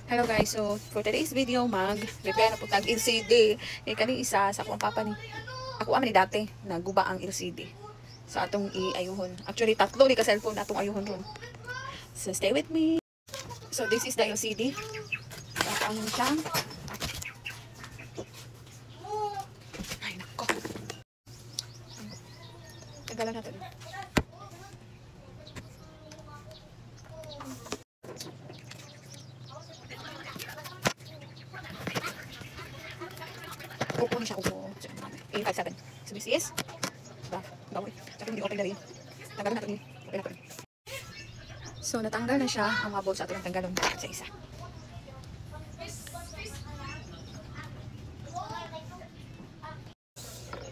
Hello guys, so for today's video mag-repair na po tag LCD. Kani isa sa akong papa ni. Ako man ni dati naguba ang LCD. Sa atong iayuhon. Actually tatlo ni ka cellphone atong ayuhon ron. So stay with me. So this is the LCD. Ang siya. Ay nako. Tagalan natin. Upo na siya, upo. 857. So this is baboy. Sabi hindi open na rin. Tanggalin natin. Okay na. So natanggal na siya. Ang mga bolts ato ng tanggalon sa isa.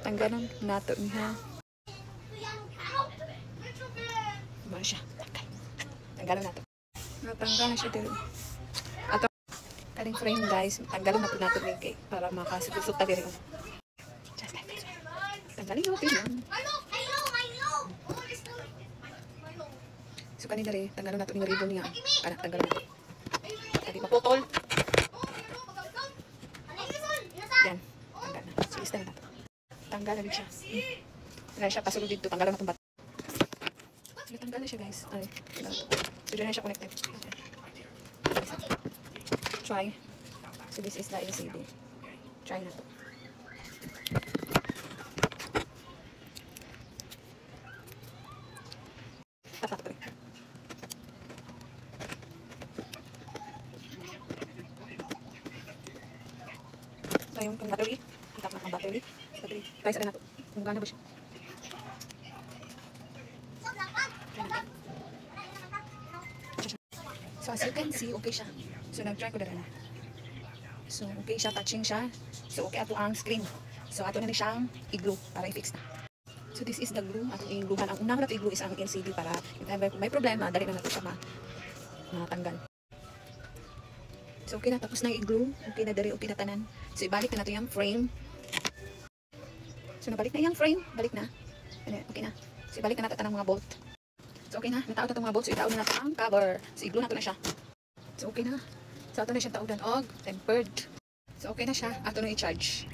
Tanggalon nato niya. Ba siya. Tanggalon nato. Natanggal na siya dito. Ato kaling frame guys. Tanggalon nato nato ni kay para makasugusog ta diri. Just like this. Tanggalin natin yan. So kanina rin, tanggalon nato yung ribbon niya. Para tanggalon nato. Tadi maputol. Yan. Tanggal na. So isa na nato. Tanggal na rin siya. Tanggal siya. Pasulod dito. Tanggalon natin ba't. Tanggal na siya guys. Ay. So dyan na siya connected. Try. So this is the LCD. Try na to. Tapat ko rin. So yung battery. Itap na ang battery. Try sa rin na to. Kung gana ba siya. So as you can see, okay siya. So nag-try ko na. So okay siya, touching siya. So okay ato ang screen. So ato na ni siyang i-glue para i-fix na. So this is the glue. Ato i-gluehan. Ang unang nato i-glue is ang LCD para if ever may problema, dali na nato siya matanggal. So okay na, tapos na i-glue. Okay na dali, okay na tanan. So ibalik na nato yung frame. So nabalik na yung frame. Balik na. Okay na. So ibalik na nato tanang mga bolt. So okay na, nataod na itong mga bolts. So itaod na natin ang cover. So i-glue na ito na siya. So okay na. So ato na siyang taodan og tempered. So okay na siya. Ato na i-charge.